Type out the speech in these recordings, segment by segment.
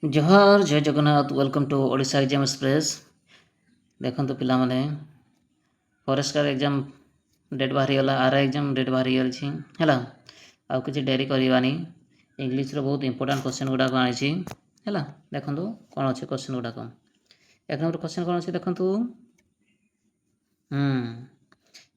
जोहार जय Jagannath welcome to Odisha exam express. देखो पिलामाने फॉरेस्टर एग्जाम डेट बाहरी गला आर एग्जाम डेट बाहरी गई है आउ कि डेरी करवानी इंग्लीश रो बहुत इंपोर्टेंट क्वेश्चन गुड़ाक आनी है। देखो कौन अच्छे क्वेश्चन गुड़ाक एक नंबर क्वेश्चन कौन अच्छे देखु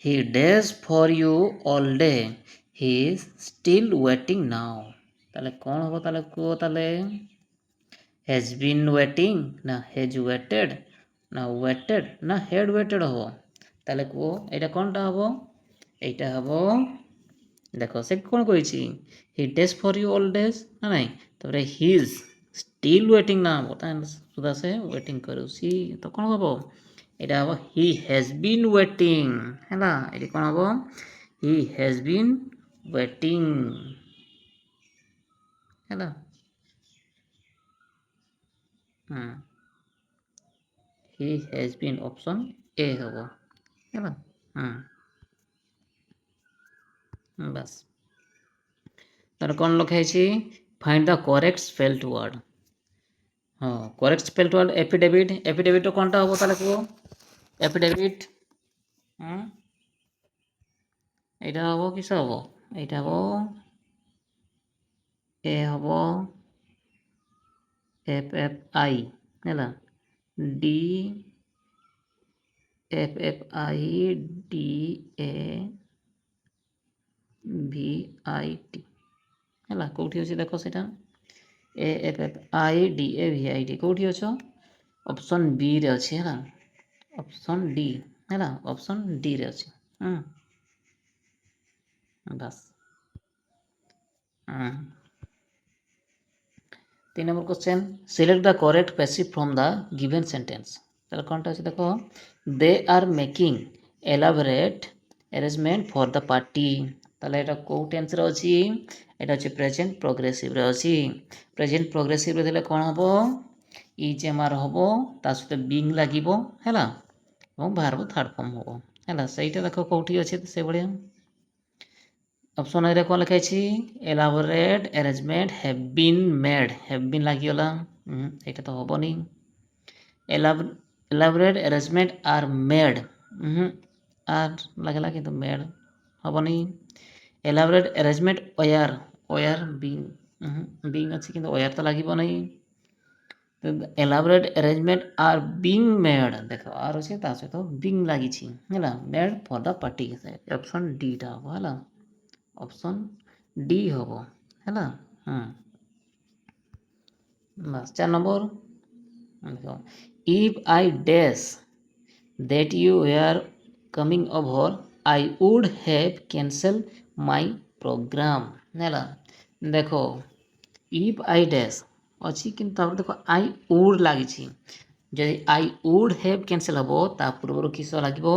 he days for you all day he still waiting now ताले कौन हम ताले कहो ताले has been waiting না has waited না waited না had waited হবো তাহলে কো এটা কোনটা হবো এইটা হবো দেখো সে কোন কইছি he days for you all days না নাই তারপরে he is still waiting না হবো তাই সুদা সে ওয়েটিং করুছি তো কোন হবো এটা হবো he has been waiting হ্যাঁ এটা কোন হবো he has been waiting হ্যাঁ he has been option A হবো হ্যাঁ বাস তার কোন লেখা আছে find the correct spelled word correct spelled word affidavit affidavit কোনটা হবো তাহলে কো এফিডেভিট এটা হবো কিস হবো এটা হবো এ হবো এফ এফ আই হ্যাঁ D F F I D A V I T হ্যাঁ কোটি আছে দেখো সেটা A F F I D A भि आई डी कौटी अच्छ ऑप्शन बी रे अच्छे है ऑप्शन डी है ऑप्शन डी रे अच्छे बस 3 number question select the correct passive from the given sentence তাহলে কোনটা আছে দেখো they are making elaborate arrangement for the party তাহলে এটা কোউ টেন্স রে আছে এটা হচ্ছে প্রেজেন্ট প্রোগ্রেসিভ রে আছে প্রেজেন্ট প্রোগ্রেসিভ রে দিলে কোন হবো ইজ এমআর হবো তার সাথে বিং লাগিব হেলা এবং ভার্ব থার্ড ফর্ম হবো হেলা সেইটা দেখো কোউটি আছে সে বড়িয়া অপশন এ রে কোন লেখা আছে elaborate arrangement have been made have been লাগিগলা এটা তো হবনি elaborate arrangement are made are লাগলা কিন্তু মেড হবনি elaborate arrangement were were being being আছে কিন্তু ওয়ার তো লাগিব নাই elaborate arrangement are being made দেখো আর আছে তা সହିତ বিং লাগিছি ହେଲା made for the party option D টা হবো ହେଲା অপশন ডি হবো ହେଲା বাস 4 নম্বর দেখো if I dash that you were coming over I would have cancelled my program ହେଲା দেখো if I dash ଅଛି କିନ୍ତୁ ତାପରେ ଦେଖ I would ଲାଗିଛି ଯଦି I would have cancel ହବ ତା ପୂର୍ବରୁ କିସ ଲାଗିବ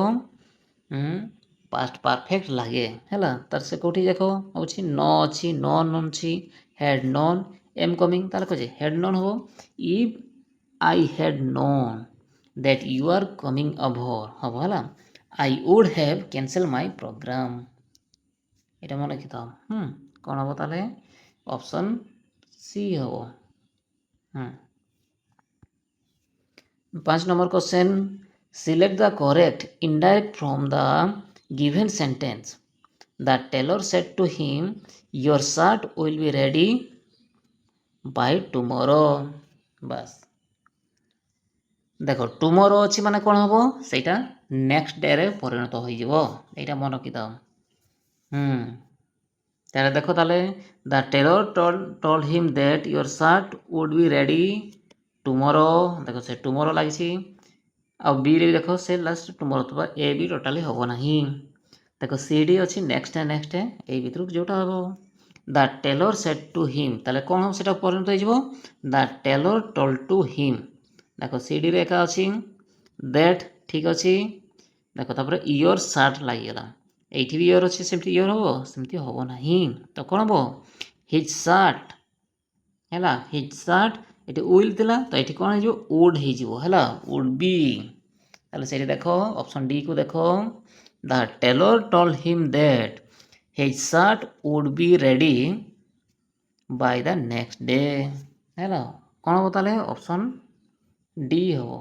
past perfect ଲାଗେ ହେଲା ତାର ସେ କୋଉଠି ଦେଖ ଅଛି ନ ଅଛି ନନ୍ ଅଛି had known am coming ତାହେଲେ କହୁଛି had known ହବ if I had known that you are coming over ହବ ହେଲା I would have cancelled my program এটা মনে রাখিথাও কোন হবো তাহলে অপশন সি হবো 5 number question select the correct indirect from the given sentence the tailor said to him your shirt will be ready by tomorrow bas দেখো tomorrow ଅଛି মানে কোন হবো সেটা নেক্সট ডে রে পরিণত হই যাব এইটা মনে রাখিদাও তাহলে দেখো তাহলে the tailor told him that your shirt would be ready tomorrow দেখো সে tomorrow লাগিছি ଆଉ b ରେ ଦେଖ ସେ ଲାଷ୍ଟ tomorrow ତ a ବି ଟୋଟାଲି ହବ ନାହିଁ ଦେଖ c d ଅଛି ନେକ୍ସଟ ଏଇ ଭିତରୁ ଯୋଉଟା ହବ the tailor said to him ତାহଲେ কোন হବ সেটা পরিণত হই যাব the tailor told to him দেখো c d ରେ একা ଅଛି that ঠিক ଅଛି দেখো তারপরে your shirt লাগিগলা এইଠି ବି your ଅଛି ସେମିତି your ହବ ନାହିଁ ତ কোন হବ his shirt ହେଲା his shirt ଏଠି will ଥିଲା ତ ଏଠି কোন ହେଇଯିବ would ହେଇଯିବ ହେଲା would be ତାହେଲେ ସେଇଠି ଦେଖ ଅପସନ ଡି କୁ ଦେଖ the tailor told him that his shirt would be ready by the next day ହେଲା କ'ଣ ହେବ ତାହେଲେ ଅପସନ୍ ଡି ହେବ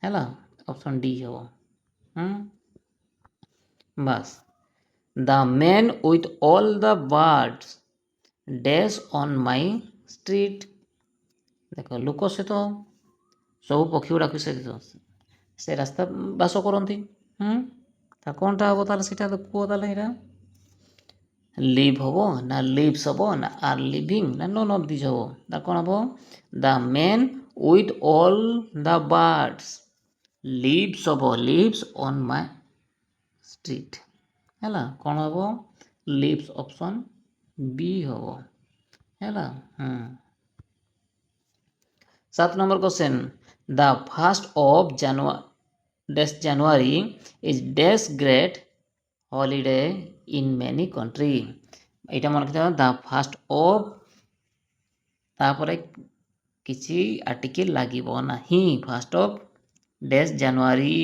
ହେଲା ଅପସନ୍ ଡି ହେବ ବାସ୍ the man with all the birds dash on my street ଦେଖ ଲୋକ ସହିତ ସବୁ ପକ୍ଷୀ ଗୁଡ଼ାକ ସେ ରାସ୍ତା ବାସ କରନ୍ତି ତା କ'ଣଟା ହେବ ତାହେଲେ ସେଇଟା କୁହ ତାହେଲେ ଏଇଟା লিভ হব না লিভস হব না আর লিভিং না নন অফ দিস হব তা କ'ଣ হব the man with all the birds lives হব লিভস অନ୍ ମାଇ ଷ୍ଟ୍ରିଟ୍ ହେଲା କ'ଣ ହବ লিভସ୍ ଅପସନ୍ ବି ହବ ହେଲା 7 number question the first of January is dash great holiday in many country এটা মনে রাখতে হবে দ্য ফার্স্ট অফ তারপরে କିଛି ଆର୍ଟିକିଲ୍ ଲାଗିବ ନାହିଁ ଫାର୍ଷ୍ଟ ଅଫ୍ ଡ୍ୟାସ୍ ଜାନୁଆରୀ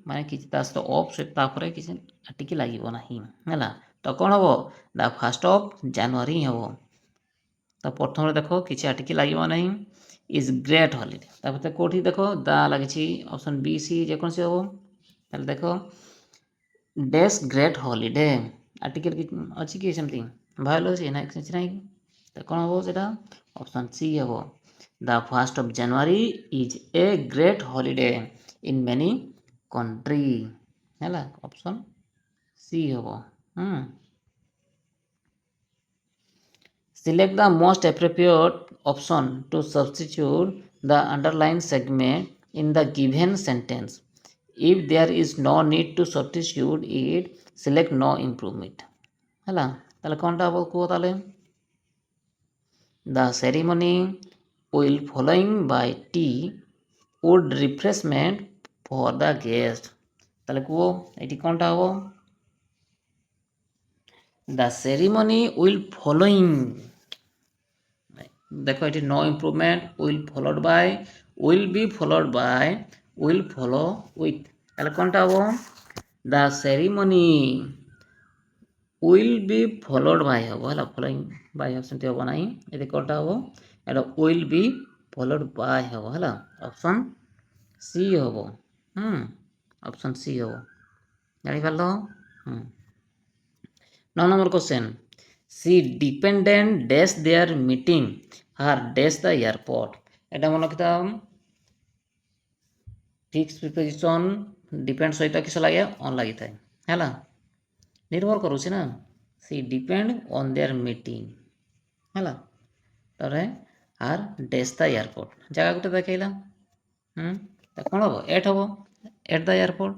ମାନେ କିଛି ତା ସହିତ ଅଫ୍ ତାପରେ କିଛି ଆର୍ଟିକିଲ୍ ଲାଗିବ ନାହିଁ ହେଲା ତ କ'ଣ ହେବ ଦ ଫାର୍ଷ୍ଟ ଅଫ୍ ଜାନୁଆରୀ ହିଁ ହେବ ତ ପ୍ରଥମରେ ଦେଖ କିଛି ଆର୍ଟିକିଲ୍ ଲାଗିବ ନାହିଁ ଇଜ୍ ଗ୍ରେଟ୍ ହଲିଡେ ତାପରେ କେଉଁଠି ଦେଖ ଦା ଲାଗିଛି ଅପସନ୍ ବି ସି ଯେକୌଣସି ହେବ ତାହେଲେ ଦେଖ ଡ୍ୟାସ୍ ଗ୍ରେଟ୍ ହଲିଡେ ଆର୍ଟିକିଲ୍ ଅଛି କି ସେମିତି ଭାଇଲ୍ ଅଛି ନା କିଛି ନାହିଁ ତ କ'ଣ ହେବ ସେଇଟା ଅପସନ୍ ସି ହେବ ଦ first of January is a great holiday in many country ହେଲା ଅପସନ୍ ସି ହେବ Select the most appropriate option to substitute the underlined segment in the given sentence. If there is no need to substitute it, select no improvement. ହେଲା ତାହେଲେ କ'ଣଟା ହେବ କୁହ ତାହେଲେ The ceremony will following by tea would refreshment for the guest. ତାହେଲେ କୁହ ଏଠି କ'ଣଟା ହେବ The ceremony will following देखो ये no improvement will followed by will be followed by will follow with ताले कोनटा हो the ceremony will be followed by हो हला फॉलोइंग बाय ऑप्शन ते हो नाही एते कोनटा हो एटा विल बी फॉलोड बाय हो हला ऑप्शन सी हो ऑप्शन सी हो जानि पालो 9 number question C dependent dash their meeting her dash the airport এটা মনে রাখতে ফিক্স প্রিপোজিশন ডিপেন্ড সহিত কিস লাগে অন লাগিଥାଏ ହେଲା ନିର୍ଭର କରୁଛି ନା C depend on their meeting ହେଲା ତାପରେ ଆର୍ ଡ୍ୟାସ୍ ଦ ଏୟାରପୋର୍ଟ ଜାଗା ଗୋଟେ ଦେଖେଇଲା କ'ଣ ହେବ ଏଟ୍ ହେବ ଏଟ୍ ଦ ଏୟାରପୋର୍ଟ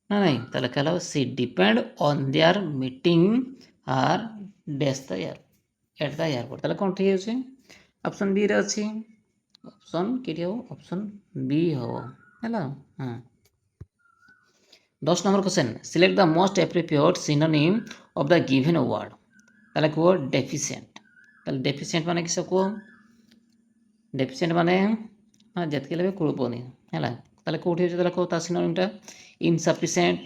ନା ନାଇଁ ତାହେଲେ କହିଲା C depend on their meeting are dash the at the airport ତାହେଲେ କ'ଣ ଠିକ୍ ଅଛି ऑप्शन बी रे अच्छी ऑप्शन के हो ऑप्शन बी हो हैला 10 number question select the most appropriate synonym of the given word ताले को डेफिशिएंट ताले डेफिशिएंट माने किस को डेफिशिएंट माने हां जतके लेबे कुळपनी हैला ताले कोठी होचे ताले को ता सिनोनिमटा इनसफिशिएंट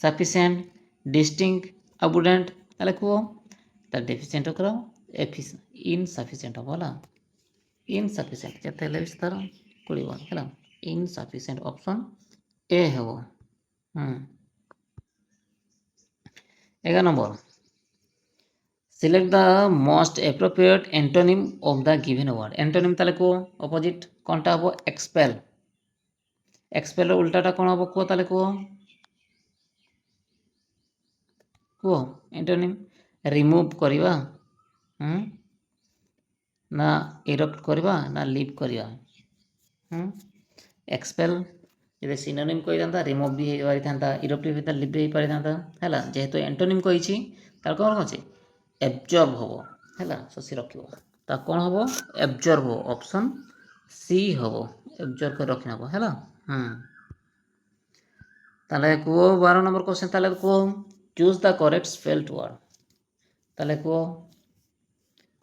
सफिशिएंट डिस्टिंक्ट अबुडेंट ताले को ता डेफिशिएंट करो इनसफिशिएंट होला इनसफिशिएंट जते ले विस्तार कुळिबो हैला इनसफिशिएंट ऑप्शन ए हेबो 11 number select the most appropriate antonym of the given word antonym ताले को अपोजिट कोनटा हबो एक्सपेल एक्सपेल रो उल्टाटा कोन हबो को ताले को एंटोनिम रिमूव करिवा ना इरप्ट करवा ना लीव करवा एक्सपेल जब सिनोनिम कही था रिमूव भी हो पारि था इरप्ट भी था लीव भी पारि था है जेहेतु एंटोनिम कही तार कौन अच्छे एब्जर्व हम है शशि रखियो ता कौन हम एब्जर्व हो ऑप्शन सी हम एब्जर्व कर रखना है ताले को 12 नंबर क्वेश्चन ताले को choose the correct spelled word ताले को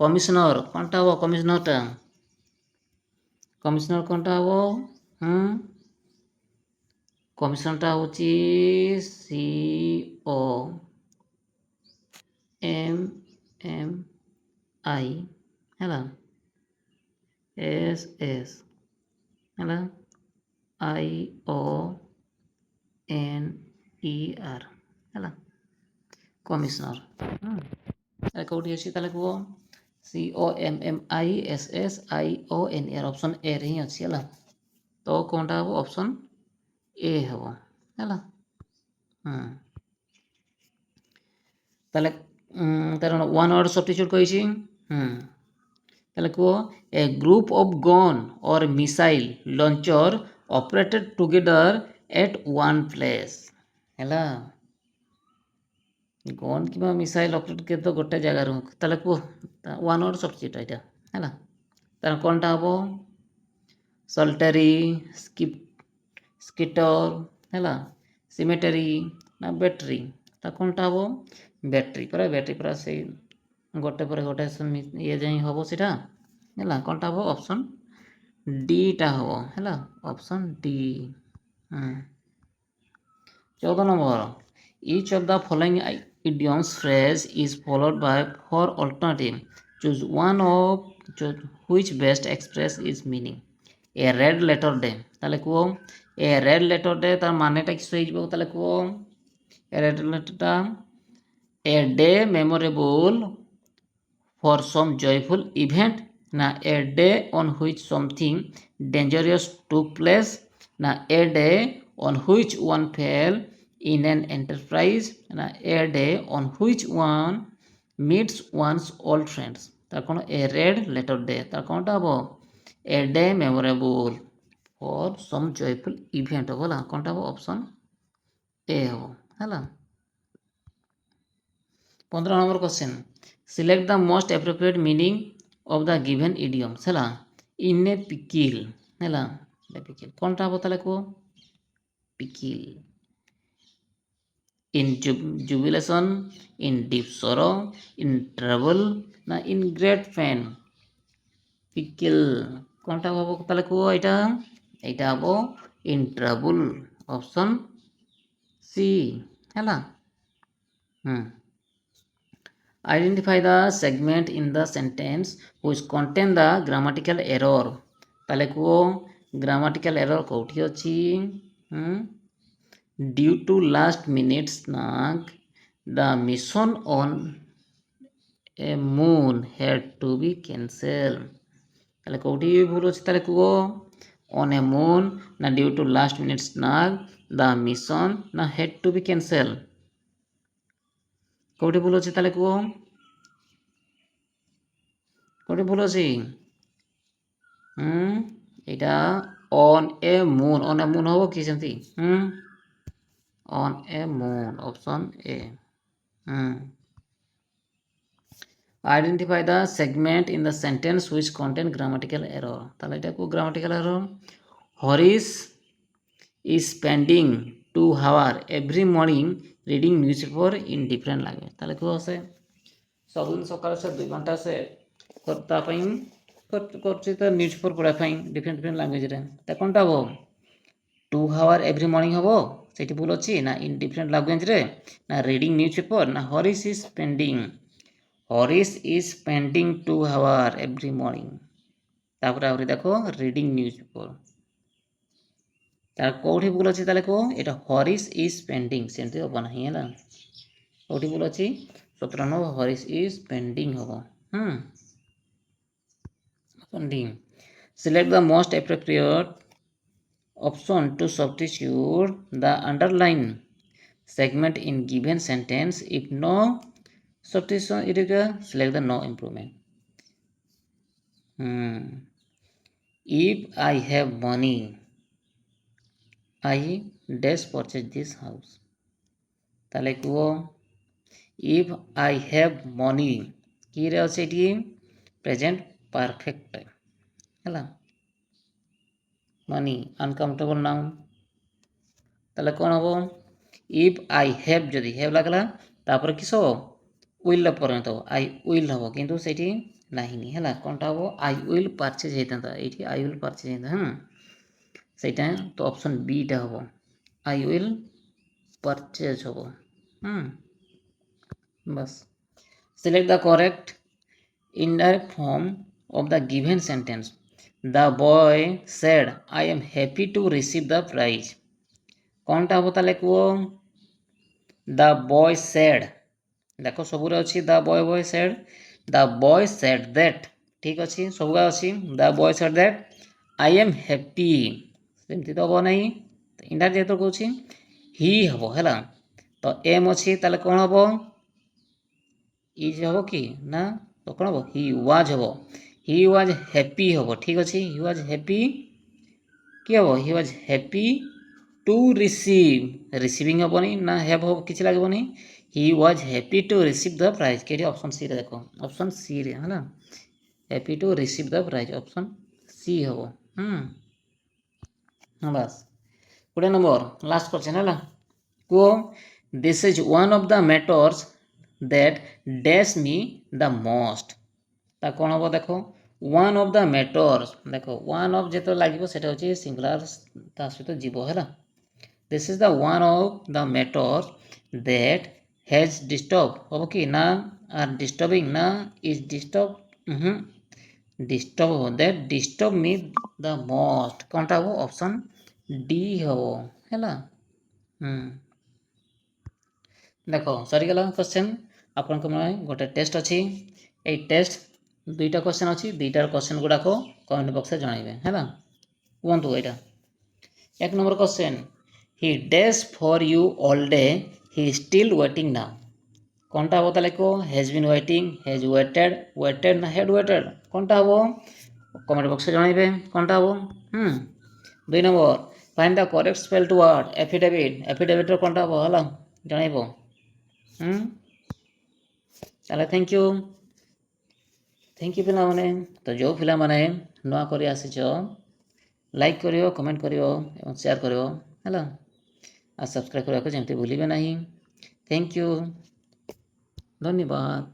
कमिशनर कौनटा हम कमिशनरटा कमिशनर कौनटा हम कमिशनरटा हूँ COMMI है एस एस ହେଲା IONER ହେଲା କମିଶନର। କେଉଁଠି ଅଛି ତାହେଲେ କୁହ COMMISSIONER ଅପସନ୍ ଏରେ ହିଁ ଅଛି ହେଲା। ତ କ'ଣଟା ହେବ ଅପସନ୍ ଏ ହେବ ହେଲା। ତାହେଲେ ତାର ୱାନ୍ ୱାର୍ଡ଼ ସବଷ୍ଟିଚ୍ୟୁଟ୍ କହିଛି। ତାହେଲେ କୁହ a group of gun or missile launcher operated together at one place ହେଲା। ଗନ୍ କିମ୍ବା ମିସାଇଲ୍ ଅପରେଟ୍ କେତେ ଗୋଟେ ଜାଗାରୁ ତାହେଲେ କୁହ ୱାନ୍ ୱାର୍ଡ଼ ସବଷ୍ଟିଚ୍ୟୁଟ୍ ଏଇଟା ହେଲା। ତାର କ'ଣଟା ହେବ ସଲ୍ଟେରୀ ସ୍କିଟର ହେଲା ସିମେଟେରୀ ନା ବ୍ୟାଟେରୀ ତା କ'ଣଟା ହେବ ବ୍ୟାଟେରୀ ପୁରା ସେଇ ଗୋଟେ ପରେ ଗୋଟେ ଇଏ ଯାଇ ହେବ ସେଇଟା ହେଲା। କ'ଣଟା ହେବ ଅପସନ୍ ଡିଟା ହେବ ହେଲା option D. 14 number each of the following idioms phrase is followed by 4 alternative choose one of which best express its meaning a red letter day তাহলে কুহ a red letter day তার মানেটা কি হয়ে যাব তাহলে কুহ a red letterটা a day memorable for some joyful event na a day on which something dangerous took place na a day on which one fell in an enterprise na a day on which one meets one's old friends তার কোন a red letter day তার কোনটা হবো a day memorable for some joyful event হবো না কোনটা হবো option A হবো ହେଲା। 15 নম্বর question select the most appropriate meaning of the given idioms ହେଲା in a pickle ହେଲା pickle কোনটা হবো তাহলে কো pickle in jubilation in deep sorrow in trouble না in great pain pickle কোনটা হবো তাহলে কো এটা হবো in trouble অপশন সি ହେଲା। Identify the segment in the sentence which contain the grammatical error তাহলে কো grammatical error কোଉଠି ଅଛି due to last minute snag the mission on a moon had to be cancelled তাহলে কোଉଠି ভুল ଅଛି তাহলে কো on a moon না due to last minute snag the mission না had to be cancelled কোଉଠି ভুল ଅଛି তাহলে কো কোটি ভুল আছে এটা on a moon হবো কি সেমতি on a moon option A identify the segment in the sentence which contain grammatical error তাহলে এটা কো grammatical error Horace is spending 2 hours every morning reading newspaper in different language তাহলে কো আছে ସବୁଦିନ ସକାଳେ ସେ 2 ଘଣ୍ଟା ସେ ତା ପାଇଁ କରୁଛି ତ ନ୍ୟୁଜ୍ ପେପର୍ ପଢ଼ିବା ପାଇଁ ଡିଫରେଣ୍ଟ ଲାଙ୍ଗୁଏଜ୍ରେ ତା କ'ଣଟା ହେବ 2 hours ଏଭ୍ରି ମର୍ଣ୍ଣିଂ ହେବ ସେଇଠି ଭୁଲ ଅଛି ନା ଇନ୍ ଡିଫରେଣ୍ଟ ଲାଙ୍ଗୁଏଜ୍ରେ ନା ରିଡ଼ିଂ ନ୍ୟୁଜ୍ ପେପର୍ ନା Harish is spending 2 hours every morning ତାପରେ ଆହୁରି ଦେଖ ରିଡ଼ିଂ ନ୍ୟୁଜ୍ ପେପର୍ ତାର କେଉଁଠି ଭୁଲ ଅଛି ତାହେଲେ କୁହ ଏଇଟା ହରିସ୍ ଇଜ୍ ସ୍ପେଣ୍ଡିଂ ସେମିତି ହେବ ନାହିଁ ହେଲା କେଉଁଠି ଭୁଲ ଅଛି 17 নম্বর ହରିସ୍ ଇଜ୍ ସ୍ପେଣ୍ଡିଂ ହେବ select the most appropriate option to substitute the underline segment in given sentence if no substitution select the no improvement if I have money I dash purchase this house তাহলে কুহ if I have money কি রে আছে এটি present perfect ହେଲା money uncountable noun তাহলে কোন হবো if I have যদি have লাগলা তারপরে কিস হবো will পরিণত হবো I will হবো কিন্তু সেটি নাহিনি ହେଲା কোনটা হবো I will purchase ହେଇଥାନ୍ତା ଏଇଠି I will purchase ହେଇଥାନ୍ତା ସେଇଟା ତ ଅପସନ୍ ବିଟା ହବ I will purchase ହବ बस select the correct indirect form of the given sentence the boy said I am happy to receive the prize कौनटा हम ताले कुओ द बॉय सेड देखो सबुरे अच्छी the boy said the boy said that ठीक अच्छी सबुगा अच्छी the boy said that I am happy सेमती तो हम नहीं इंडा जेहेतु कौन ही हम है तो एम अच्छी ताले कौन हम इज हम कि ना तो कौन हम ही वाज हम ही वाज हैप्पी हम ठीक अच्छे ही वाज हैप्पी कि हम he was happy to receive receiving हेनी ना हैव हम किसी लगे he was happy to receive the prize के ऑप्शन सी रे देख ऑप्शन सी रे है happy to receive the prize option C हम बस 20 नंबर लास्ट क्वेश्चन है को this is one of the matters that dash me the most ता कौन हम देख वन ऑफ द मैटर्स देख वन ऑफ जो लगे से सिंगुलर ता सहित जीव है this is the one of the matters that has disturb हम कि ना आर डिस्टर्बिंग ना is disturb disturb that disturb me the most कौनटा हम ऑप्शन डी हम है देख सरीगला क्वेश्चन आपण गोटे टेस्ट अच्छी ये टेस्ट दुईटा क्वेश्चन अच्छी दुईटार क्वेश्चन गुड़ाक कमेंट बॉक्स में जनइबे है कहतु यहाँ एक number question he dash for you all day he still waiting now कौनटा हम ताले को has been waiting has waited waited ना हैड वेटेड कौनटा हम कमेंट बॉक्स में जनइबे कौनटा हम 2 number find the correct spelled word affidavit affidavit कौनटा हम है जनइब ताले थैंक यू पिला माने तो जो पिला माने नुआ करी आसीच लाइक करियो कमेंट करियो एवं शेयर करियो हैला आ सब्सक्राइब करने को जमती भूलिबे नहीं थैंक यू धन्यवाद।